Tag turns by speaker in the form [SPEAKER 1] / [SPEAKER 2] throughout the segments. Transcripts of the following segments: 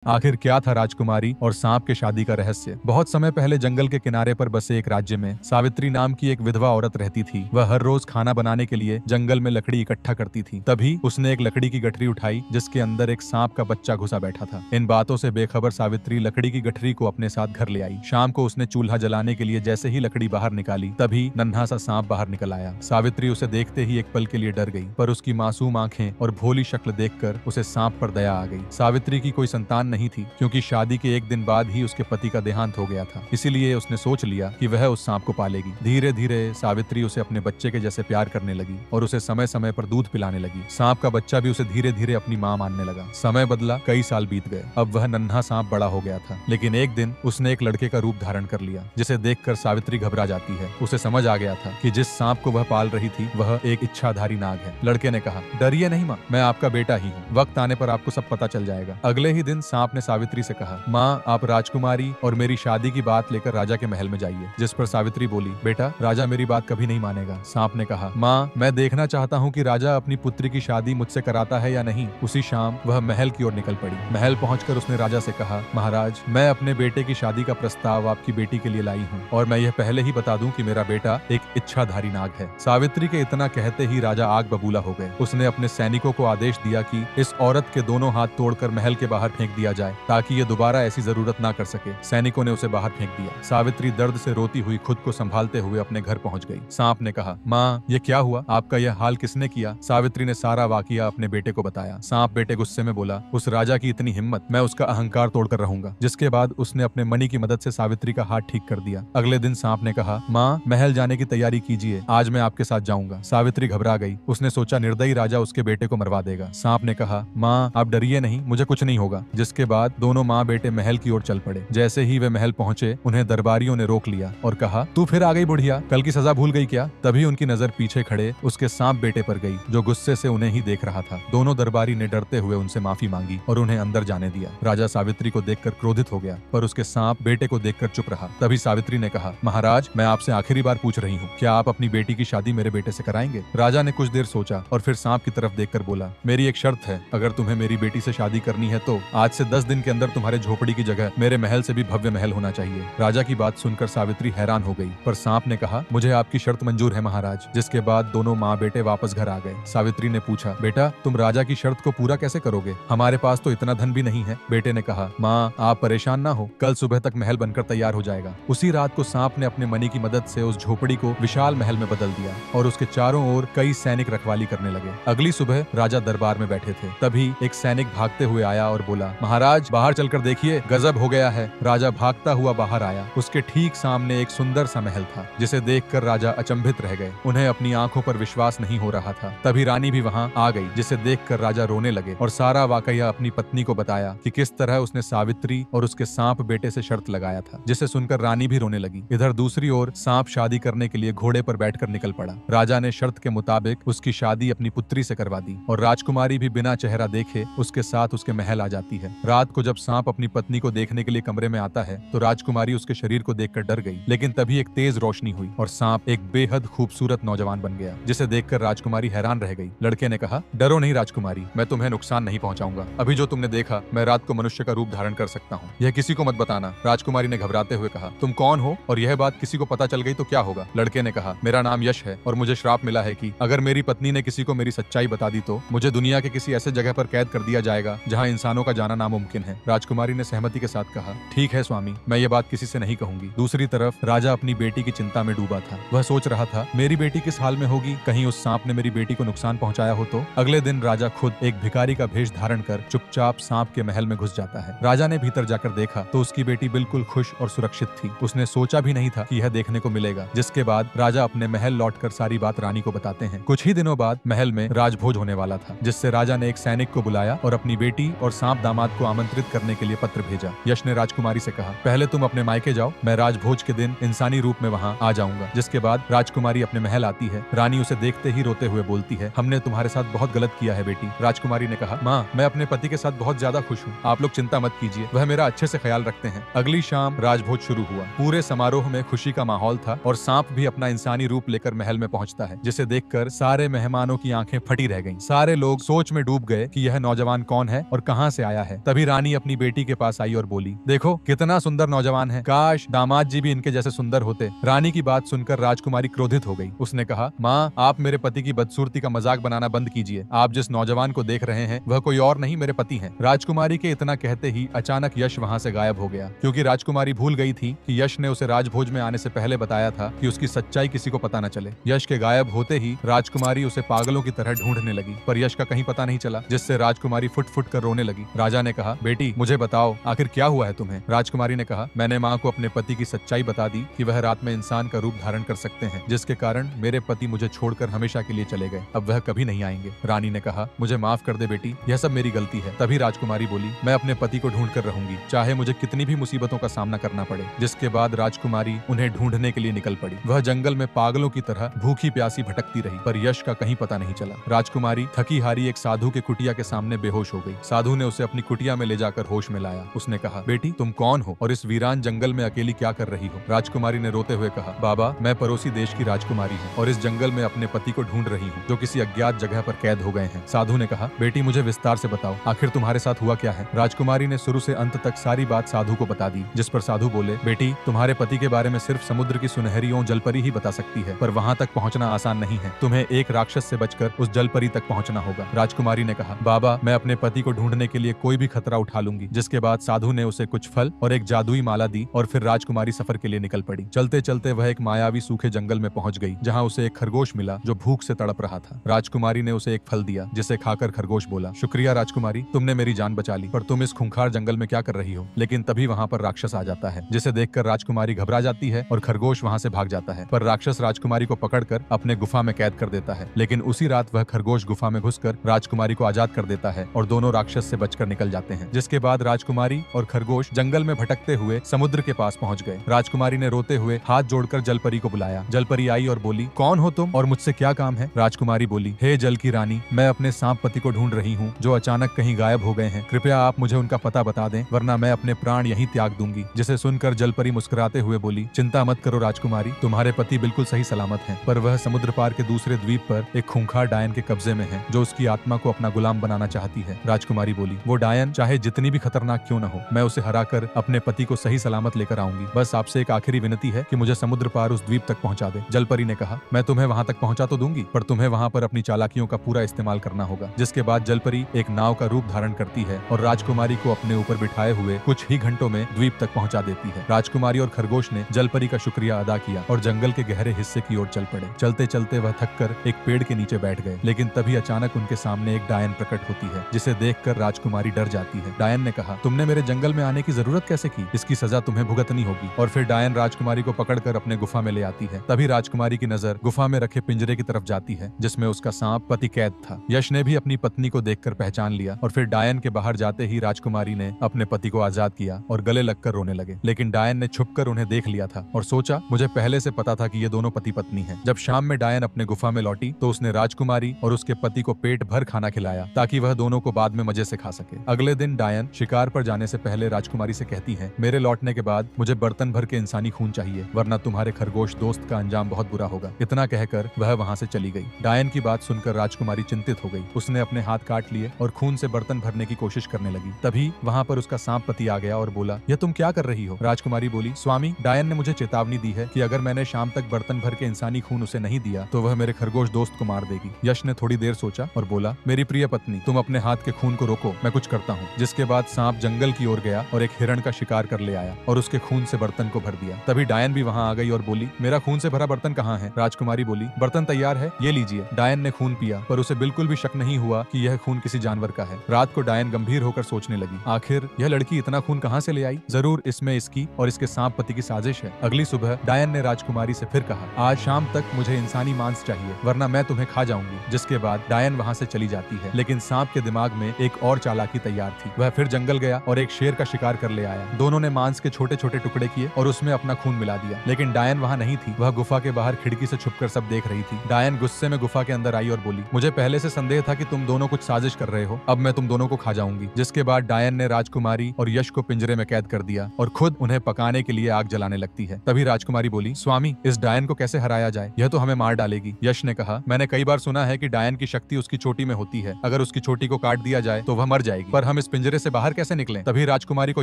[SPEAKER 1] आखिर क्या था राजकुमारी और सांप के शादी का रहस्य। बहुत समय पहले जंगल के किनारे पर बसे एक राज्य में सावित्री नाम की एक विधवा औरत रहती थी। वह हर रोज खाना बनाने के लिए जंगल में लकड़ी इकट्ठा करती थी। तभी उसने एक लकड़ी की गठरी उठाई जिसके अंदर एक सांप का बच्चा घुसा बैठा था। इन बातों से बेखबर सावित्री लकड़ी की गठरी को अपने साथ घर ले आई। शाम को उसने चूल्हा जलाने के लिए जैसे ही लकड़ी बाहर निकाली तभी नन्हा सा सांप बाहर निकल आया। सावित्री उसे देखते ही एक पल के लिए डर गई, पर उसकी मासूम आंखें और भोली शक्ल देखकर उसे सांप पर दया आ गई। सावित्री की कोई संतान नहीं थी क्योंकि शादी के एक दिन बाद ही उसके पति का देहांत हो गया था। इसीलिए उसने सोच लिया कि वह उस सांप को पालेगी। धीरे धीरे सावित्री उसे अपने बच्चे के जैसे प्यार करने लगी और उसे समय समय पर दूध पिलाने लगी। सांप का बच्चा भी उसे धीरे धीरे अपनी मां मानने लगा। समय बदला, कई साल बीत गए। अब वह नन्हा सांप बड़ा हो गया था, लेकिन एक दिन उसने एक लड़के का रूप धारण कर लिया जिसे देखकर सावित्री घबरा जाती है। उसे समझ आ गया था कि जिस सांप को वह पाल रही थी वह एक इच्छाधारी नाग है। लड़के ने कहा, डरिए नहीं माँ, मैं आपका बेटा ही हूँ। वक्त आने पर आपको सब पता चल जाएगा। अगले ही दिन सांप ने सावित्री से कहा, माँ, आप राजकुमारी और मेरी शादी की बात लेकर राजा के महल में जाइए। जिस पर सावित्री बोली, बेटा, राजा मेरी बात कभी नहीं मानेगा। सांप ने कहा, माँ, मैं देखना चाहता हूँ कि राजा अपनी पुत्री की शादी मुझसे कराता है या नहीं। उसी शाम वह महल की ओर निकल पड़ी। महल पहुंचकर उसने राजा से कहा, महाराज, मैं अपने बेटे की शादी का प्रस्ताव आपकी बेटी के लिए लाई हूँ और मैं यह पहले ही बता दूं कि मेरा बेटा एक इच्छाधारी नाग है। सावित्री के इतना कहते ही राजा आग बबूला हो गए। उसने अपने सैनिकों को आदेश दिया कि इस औरत के दोनों हाथ तोड़कर महल के बाहर फेंक दिया जाए ताकि ये दोबारा ऐसी जरूरत ना कर सके। सैनिकों ने उसे बाहर फेंक दिया। सावित्री दर्द से रोती हुई खुद को संभालते हुए अपने घर पहुंच गई। सांप ने कहा, माँ, ये क्या हुआ? आपका यह हाल किसने किया? सावित्री ने सारा वाकया अपने बेटे को बताया। सांप बेटे गुस्से में बोला, उस राजा की इतनी हिम्मत, मैं उसका अहंकार तोड़कर रहूंगा। जिसके बाद उसने अपने मणि की मदद से सावित्री का हाथ ठीक कर दिया। अगले दिन सांप ने कहा, माँ, महल जाने की तैयारी कीजिए, आज मैं आपके साथ जाऊंगा। सावित्री घबरा गई। उसने सोचा निर्दयी राजा उसके बेटे को मरवा देगा। सांप ने कहा, माँ, आप डरिए नहीं, मुझे कुछ नहीं होगा। जिसके बाद दोनों माँ बेटे महल की ओर चल पड़े। जैसे ही वे महल पहुंचे उन्हें दरबारियों ने रोक लिया और कहा, तू फिर आ गई बुढ़िया, कल की सजा भूल गई क्या? तभी उनकी नजर पीछे खड़े उसके सांप बेटे पर गई जो गुस्से से उन्हें ही देख रहा था। दोनों दरबारी ने डरते हुए उनसे माफी मांगी और उन्हें अंदर जाने दिया। राजा सावित्री को देखकर क्रोधित हो गया, पर उसके सांप बेटे को देखकर चुप रहा। तभी सावित्री ने कहा, महाराज, मैं आपसे आखिरी बार पूछ रही हूँ, क्या आप अपनी बेटी की शादी मेरे बेटे से कराएंगे? राजा ने कुछ देर सोचा और फिर सांप की तरफ देखकर बोला, मेरी एक शर्त है, अगर तुम्हें मेरी बेटी से शादी करनी है तो आज से 10 दिन के अंदर तुम्हारे झोपड़ी की जगह मेरे महल से भी भव्य महल होना चाहिए। राजा की बात सुनकर सावित्री हैरान हो गई, पर सांप ने कहा, मुझे आपकी शर्त मंजूर है महाराज। जिसके बाद दोनों माँ बेटे वापस घर आ गए। सावित्री ने पूछा, बेटा, तुम राजा की शर्त को पूरा कैसे करोगे? हमारे पास तो इतना धन भी नहीं है। बेटे ने कहा, माँ, आप परेशान ना हो, कल सुबह तक महल बनकर तैयार हो जाएगा। उसी रात को सांप ने अपने मणि की मदद से उस झोपड़ी को विशाल महल में बदल दिया और उसके चारों ओर कई सैनिक रखवाली करने लगे। अगली सुबह राजा दरबार में बैठे थे। तभी एक सैनिक भागते हुए आया और बोला, महाराज, बाहर चलकर देखिए, गजब हो गया है। राजा भागता हुआ बाहर आया। उसके ठीक सामने एक सुंदर सा महल था जिसे देखकर राजा अचंभित रह गए। उन्हें अपनी आंखों पर विश्वास नहीं हो रहा था। तभी रानी भी वहां आ गई, जिसे देखकर राजा रोने लगे और सारा वाकया अपनी पत्नी को बताया कि किस तरह उसने सावित्री और उसके सांप बेटे से शर्त लगाया था, जिसे सुनकर रानी भी रोने लगी। इधर दूसरी ओर सांप शादी करने के लिए घोड़े पर बैठकर निकल पड़ा। राजा ने शर्त के मुताबिक उसकी शादी अपनी पुत्री से करवा दी और राजकुमारी भी बिना चेहरा देखे उसके साथ उसके महल आ जाती है। रात को जब सांप अपनी पत्नी को देखने के लिए कमरे में आता है तो राजकुमारी उसके शरीर को देखकर डर गई, लेकिन तभी एक तेज रोशनी हुई और सांप एक बेहद खूबसूरत नौजवान बन गया, जिसे देखकर राजकुमारी हैरान रह गई। लड़के ने कहा, डरो नहीं राजकुमारी, मैं तुम्हें नुकसान नहीं पहुंचाऊंगा। अभी जो तुमने देखा, मैं रात को मनुष्य का रूप धारण कर सकता हूँ, यह किसी को मत बताना। राजकुमारी ने घबराते हुए कहा, तुम कौन हो और यह बात किसी को पता चल गई तो क्या होगा? लड़के ने कहा, मेरा नाम यश है और मुझे श्राप मिला है कि अगर मेरी पत्नी ने किसी को मेरी सच्चाई बता दी तो मुझे दुनिया के किसी ऐसे जगह पर कैद कर दिया जाएगा जहाँ इंसानों का जाना नामुमकिन है। राजकुमारी ने सहमति के साथ कहा, ठीक है स्वामी, मैं ये बात किसी से नहीं कहूंगी। दूसरी तरफ राजा अपनी बेटी की चिंता में डूबा था। वह सोच रहा था, मेरी बेटी किस हाल में होगी, कहीं उस सांप ने मेरी बेटी को नुकसान पहुंचाया हो तो। अगले दिन राजा खुद एक भिखारी का भेष धारण कर चुपचाप सांप के महल में घुस जाता है। राजा ने भीतर जाकर देखा तो उसकी बेटी बिल्कुल खुश और सुरक्षित थी। उसने सोचा भी नहीं था कि यह देखने को मिलेगा। जिसके बाद राजा अपने महल लौटकर सारी बात रानी को बताते हैं। कुछ ही दिनों बाद महल में राजभोज होने वाला था, जिससे राजा ने एक सैनिक को बुलाया और अपनी बेटी और सांप दामाद को आमंत्रित करने के लिए पत्र भेजा। यश ने राजकुमारी से कहा, पहले तुम अपने मायके जाओ, मैं राजभोज के दिन इंसानी रूप में वहाँ आ जाऊंगा। जिसके बाद राजकुमारी अपने महल आती है। रानी उसे देखते ही रोते हुए बोलती है, हमने तुम्हारे साथ बहुत गलत किया है बेटी। राजकुमारी ने कहा, माँ, मैं अपने पति के साथ बहुत ज्यादा खुश हूँ, आप लोग चिंता मत कीजिए, वह मेरा अच्छे से ख्याल रखते हैं। अगली शाम राजभोज शुरू हुआ। पूरे समारोह में खुशी का माहौल था और सांप भी अपना इंसानी रूप लेकर महल में पहुंचता है, जिसे देखकर सारे मेहमानों की आंखें फटी रह गईं। सारे लोग सोच में डूब गए कि यह नौजवान कौन है और कहां से आया है। तभी रानी अपनी बेटी के पास आई और बोली, देखो कितना सुंदर नौजवान है, काश दामाद जी भी इनके जैसे सुंदर होते। रानी की बात सुनकर राजकुमारी क्रोधित हो गई। उसने कहा, माँ, आप मेरे पति की बदसूरती का मजाक बनाना बंद कीजिए। आप जिस नौजवान को देख रहे हैं वह कोई और नहीं, मेरे पति हैं। राजकुमारी के इतना कहते ही अचानक यश वहां से गायब हो गया, क्योंकि राजकुमारी भूल गई थी कि यश ने उसे राजभोज में आने से पहले बताया था कि उसकी सच्चाई किसी को पता न चले। यश के गायब होते ही राजकुमारी उसे पागलों की तरह ढूंढने लगी, पर यश का कहीं पता नहीं चला, जिससे राजकुमारी फुट फुट कर रोने लगी। राजा ने कहा, बेटी मुझे बताओ आखिर क्या हुआ है तुम्हें। राजकुमारी ने कहा, मैंने माँ को अपने पति की सच्चाई बता दी कि वह रात में इंसान का रूप धारण कर सकते हैं, जिसके कारण मेरे पति मुझे छोड़कर हमेशा के लिए चले गए। अब वह कभी नहीं आएंगे। रानी ने कहा, मुझे माफ कर दे बेटी, यह सब मेरी गलती है। तभी राजकुमारी बोली, मैं अपने पति को ढूंढ कर रहूंगी, चाहे मुझे कितनी भी मुसीबतों का सामना करना पड़े। जिसके बाद राजकुमारी उन्हें ढूंढने के लिए निकल पड़ी। वह जंगल में पागलों की तरह भूखी प्यासी भटकती रही, पर यश का कहीं पता नहीं चला। राजकुमारी थकी हारी एक साधु के कुटिया के सामने बेहोश हो गई। साधु ने उसे अपनी कुटिया में ले जाकर होश में लाया। उसने कहा, बेटी तुम कौन हो और इस वीरान जंगल में अकेली क्या कर रही हो। राजकुमारी ने रोते हुए कहा, बाबा, मैं पड़ोसी देश की राजकुमारी हूँ और इस जंगल में अपने पति को ढूंढ रही हूँ, जो किसी अज्ञात जगह पर कैद हो गए हैं। साधु ने कहा, बेटी मुझे विस्तार से बताओ, आखिर तुम्हारे साथ हुआ क्या है। राजकुमारी ने शुरू से अंत तक सारी बात साधु को बता दी, जिस पर साधु बोले, बेटी तुम्हारे पति के बारे में सिर्फ समुद्र की सुनहरी जलपरी ही बता सकती है, पर वहाँ तक पहुँचना आसान नहीं है। तुम्हें एक राक्षस से बचकर उस जलपरी तक पहुँचना होगा। राजकुमारी ने कहा, बाबा, मैं अपने पति को ढूंढने के लिए कोई भी खतरा उठा लूंगी। जिसके बाद साधु ने उसे कुछ फल और एक जादुई माला दी और फिर राजकुमारी सफर के लिए निकल पड़ी। चलते चलते वह एक मायावी सूखे जंगल में पहुंच गई, जहां उसे एक खरगोश मिला जो भूख से तड़प रहा था। राजकुमारी ने उसे एक फल दिया, जिसे खाकर खरगोश बोला, शुक्रिया राजकुमारी, तुमने मेरी जान बचा ली, पर तुम इस खूंखार जंगल में क्या कर रही हो। लेकिन तभी वहां पर राक्षस आ जाता है, जिसे देखकर राजकुमारी घबरा जाती है और खरगोश वहां से भाग जाता है। पर राक्षस राजकुमारी को पकड़कर अपने गुफा में कैद कर देता है। लेकिन उसी रात वह खरगोश गुफा में घुसकर राजकुमारी को आजाद कर देता है और दोनों राक्षस से बचकर निकल जाते हैं। जिसके बाद राजकुमारी और खरगोश जंगल में भटकते हुए समुद्र के पास पहुंच गए। राजकुमारी ने रोते हुए हाथ जोड़कर जलपरी को बुलाया। जलपरी आई और बोली, कौन हो तुम और मुझसे क्या काम है। राजकुमारी बोली, हे जल की रानी, मैं अपने सांप पति को ढूंढ रही हूँ, जो अचानक कहीं गायब हो गए हैं। कृपया आप मुझे उनका पता बता दें, वरना मैं अपने प्राण यहीं त्याग दूंगी। जिसे सुनकर जलपरी मुस्कुराते हुए बोली, चिंता मत करो राजकुमारी, तुम्हारे पति बिल्कुल सही सलामत हैं, पर वह समुद्र पार के दूसरे द्वीप पर एक खूंखार डायन के कब्जे में है, जो उसकी आत्मा को अपना गुलाम बनाना चाहती है। राजकुमारी बोली, वो डायन चाहे जितनी भी खतरनाक क्यों न हो, मैं उसे हराकर अपने पति को सही सलामत लेकर आऊंगी। बस आपसे एक आखिरी विनती है कि मुझे समुद्र पार उस द्वीप तक पहुंचा दे। जलपरी ने कहा, मैं तुम्हें वहां तक पहुंचा तो दूंगी, पर तुम्हें वहां पर अपनी चालाकियों का पूरा इस्तेमाल करना होगा। जिसके बाद जलपरी एक नाव का रूप धारण करती है और राजकुमारी को अपने ऊपर बिठाए हुए कुछ ही घंटों में द्वीप तक पहुंचा देती है। राजकुमारी और खरगोश ने जलपरी का शुक्रिया अदा किया और जंगल के गहरे हिस्से की ओर चल पड़े। चलते चलते वह थककर एक पेड़ के नीचे बैठ गए, लेकिन तभी अचानक उनके सामने एक डायन प्रकट होती है, जिसे देखकर राजकुमारी डर जाती है। डायन ने कहा, तुमने मेरे जंगल में आने की जरूरत कैसे की, इसकी सजा तुम्हें भुगतनी होगी। और फिर डायन राजकुमारी को पकड़कर अपने गुफा में ले आती है। तभी राजकुमारी की नजर गुफा में रखे पिंजरे की तरफ जाती है, जिसमें उसका सांप पति कैद था। यश ने भी अपनी पत्नी को देखकर पहचान लिया और फिर डायन के बाहर जाते ही राजकुमारी ने अपने पति को आजाद किया और गले लगकर रोने लगे। लेकिन डायन ने छुपकर उन्हें देख लिया था और सोचा, मुझे पहले से पता था कि ये दोनों पति पत्नी हैं। जब शाम में डायन अपने गुफा में लौटी तो उसने राजकुमारी और उसके पति को पेट भर खाना खिलाया, ताकि वह दोनों को बाद में मजे से खा सके। अगले दिन डायन शिकार पर जाने से पहले राजकुमारी से कहती है, मेरे लौटने के बाद मुझे बर्तन भर के इंसानी खून चाहिए, वरना तुम्हारे खरगोश दोस्त का अंजाम बहुत बुरा होगा। इतना कहकर वह वहां से चली गई। डायन की बात सुनकर राजकुमारी चिंतित हो गई। उसने अपने हाथ काट लिए और खून से बर्तन भरने की कोशिश करने लगी। तभी वहां पर उसका सांप पति आ गया और बोला, यह तुम क्या कर रही हो। राजकुमारी बोली, स्वामी, डायन ने मुझे चेतावनी दी है कि अगर मैंने शाम तक बर्तन भर के इंसानी खून उसे नहीं दिया तो वह मेरे खरगोश दोस्त को मार देगी। यश ने थोड़ी देर सोचा और बोला, मेरी प्रिय पत्नी, तुम अपने हाथ के खून को रोको, मैं कुछ करता हूँ। जिसके बाद सांप जंगल की ओर गया और एक हिरण का शिकार कर ले आया और उसके खून से बर्तन को भर दिया। तभी डायन भी वहां आ गई और बोली, मेरा खून से भरा बर्तन कहाँ है। राजकुमारी बोली, बर्तन तैयार है, ये लीजिए। डायन ने खून पिया, पर उसे बिल्कुल भी शक नहीं हुआ कि यह खून किसी जानवर का है। रात को डायन गंभीर होकर सोचने लगी, आखिर यह लड़की इतना खून कहाँ से ले आई, जरूर इसमें इसकी और इसके सांप पति की साजिश है। अगली सुबह डायन ने राजकुमारी से फिर कहा, आज शाम तक मुझे इंसानी मांस चाहिए, वरना मैं तुम्हें खा जाऊंगी। जिसके बाद डायन वहां से चली जाती है, लेकिन सांप के दिमाग में एक और चालाकी तैयार थी। वह फिर जंगल गया और एक शेर का शिकार कर ले आया। दोनों ने मांस के छोटे छोटे टुकड़े किए और उसमें अपना खून मिला दिया। लेकिन डायन वहां नहीं थी, वह गुफा के बाहर खिड़की से छुपकर सब देख रही थी। डायन गुस्से में गुफा के अंदर आई और बोली, मुझे पहले से संदेह था कि तुम दोनों कुछ साजिश कर रहे हो, अब मैं तुम दोनों को खा जाऊंगी। जिसके बाद डायन ने राजकुमारी और यश को पिंजरे में कैद कर दिया और खुद उन्हें पकाने के लिए आग जलाने लगती है। तभी राजकुमारी बोली, स्वामी, इस डायन को कैसे हराया जाए, यह तो हमें मार डालेगी। यश ने कहा, मैंने कई बार सुना है कि डायन की शक्ति उसकी चोटी में होती है, अगर उसकी चोटी को काट दिया जाए तो वह मर जाएगी, पर हम इस पिंजरे से बाहर कैसे निकलें? तभी राजकुमारी को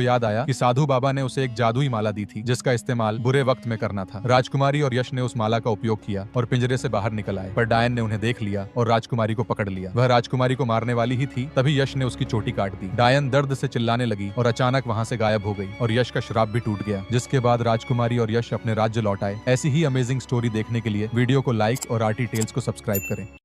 [SPEAKER 1] याद आया कि साधु बाबा ने उसे एक जादुई माला दी थी जिसका इस्तेमाल बुरे वक्त में करना था। राजकुमारी और यश ने उस माला का उपयोग किया और पिंजरे से बाहर निकल आए, पर डायन ने उन्हें देख लिया और राजकुमारी को पकड़ लिया। वह राजकुमारी को मारने वाली ही थी, तभी यश ने उसकी चोटी काट दी। डायन दर्द से चिल्लाने लगी और अचानक वहां से गायब हो गई और यश का श्राप भी टूट गया, जिसके बाद राजकुमारी और यश अपने राज्य लौट आए। ऐसी ही अमेजिंग स्टोरी देखने के लिए वीडियो को लाइक और आरटी टेल्स को सब्सक्राइब करें।